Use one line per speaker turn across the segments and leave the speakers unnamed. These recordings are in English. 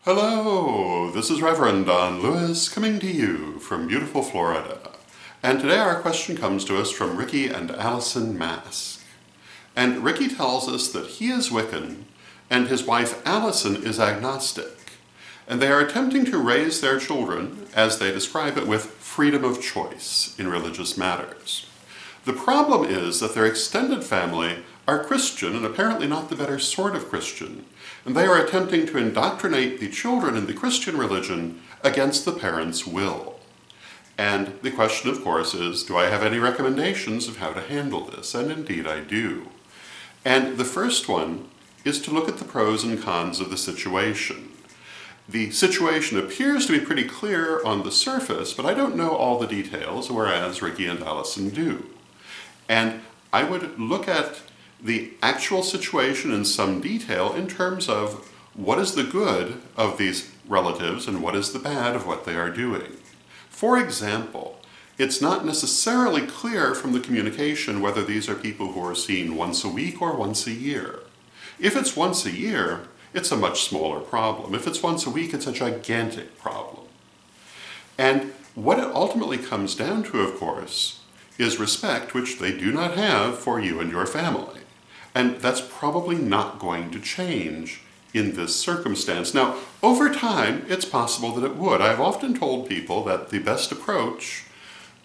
Hello, this is Reverend Don Lewis coming to you from beautiful Florida. And today our question comes to us from Rickey and Alison Mask. And Rickey tells us that he is Wiccan and his wife Alison is agnostic. And they are attempting to raise their children, as they describe it, with freedom of choice in religious matters. The problem is that their extended family are Christian and apparently not the better sort of Christian, and they are attempting to indoctrinate the children in the Christian religion against the parents' will. And the question, of course, is, do I have any recommendations of how to handle this? And indeed I do. And the first one is to look at the pros and cons of the situation. The situation appears to be pretty clear on the surface, but I don't know all the details, whereas Rickey and Alison do. And I would look at the actual situation in some detail in terms of what is the good of these relatives and what is the bad of what they are doing. For example, it's not necessarily clear from the communication whether these are people who are seen once a week or once a year. If it's once a year, it's a much smaller problem. If it's once a week, it's a gigantic problem. And what it ultimately comes down to, of course, is respect, which they do not have for you and your family. And that's probably not going to change in this circumstance. Now, over time, it's possible that it would. I've often told people that the best approach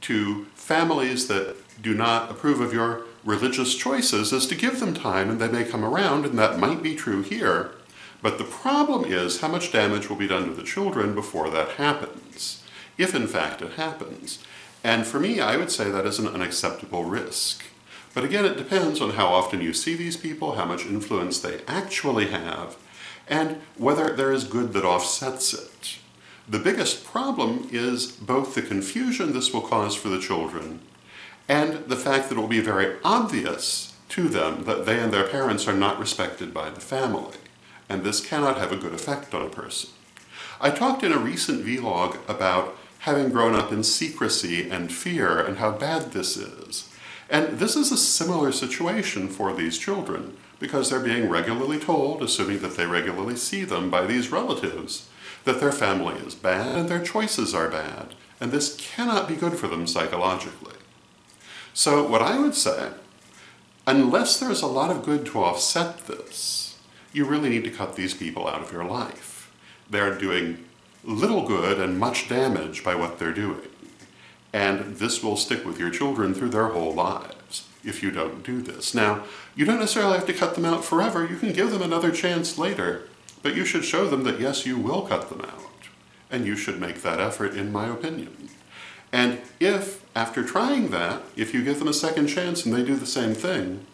to families that do not approve of your religious choices is to give them time and they may come around, and that might be true here. But the problem is how much damage will be done to the children before that happens, if in fact it happens. And for me, I would say that is an unacceptable risk. But again, it depends on how often you see these people, how much influence they actually have, and whether there is good that offsets it. The biggest problem is both the confusion this will cause for the children and the fact that it will be very obvious to them that they and their parents are not respected by the family. And this cannot have a good effect on a person. I talked in a recent vlog about having grown up in secrecy and fear and how bad this is. And this is a similar situation for these children, because they're being regularly told, assuming that they regularly see them by these relatives, that their family is bad and their choices are bad, and this cannot be good for them psychologically. So what I would say, unless there's a lot of good to offset this, you really need to cut these people out of your life. They're doing little good and much damage by what they're doing. And this will stick with your children through their whole lives if you don't do this. Now, you don't necessarily have to cut them out forever. You can give them another chance later, but you should show them that yes, you will cut them out. And you should make that effort, in my opinion. And if, after trying that, if you give them a second chance and they do the same thing,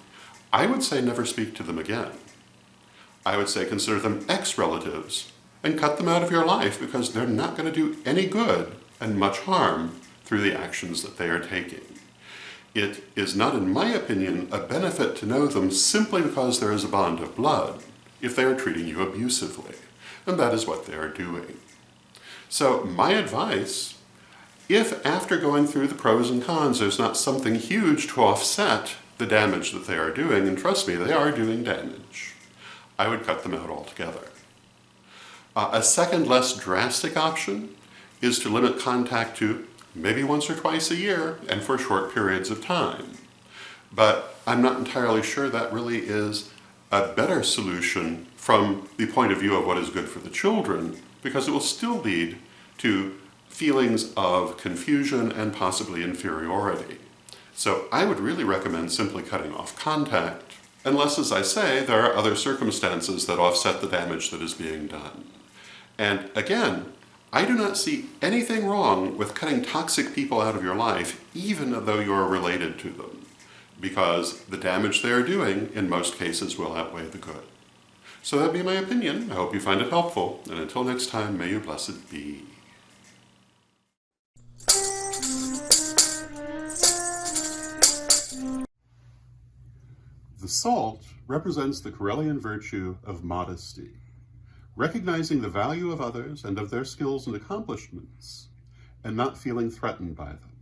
I would say never speak to them again. I would say consider them ex-relatives and cut them out of your life, because they're not going to do any good and much harm through the actions that they are taking. It is not, in my opinion, a benefit to know them simply because there is a bond of blood if they are treating you abusively, and that is what they are doing. So my advice, if after going through the pros and cons there's not something huge to offset the damage that they are doing, and trust me, they are doing damage, I would cut them out altogether. A second, less drastic option is to limit contact to maybe once or twice a year and for short periods of time. But I'm not entirely sure that really is a better solution from the point of view of what is good for the children, because it will still lead to feelings of confusion and possibly inferiority. So I would really recommend simply cutting off contact, unless, as I say, there are other circumstances that offset the damage that is being done. And again, I do not see anything wrong with cutting toxic people out of your life, even though you're related to them, because the damage they are doing, in most cases, will outweigh the good. So that'd be my opinion. I hope you find it helpful, and until next time, may you blessed be. The salt represents the Correllian virtue of modesty, recognizing the value of others and of their skills and accomplishments, and not feeling threatened by them.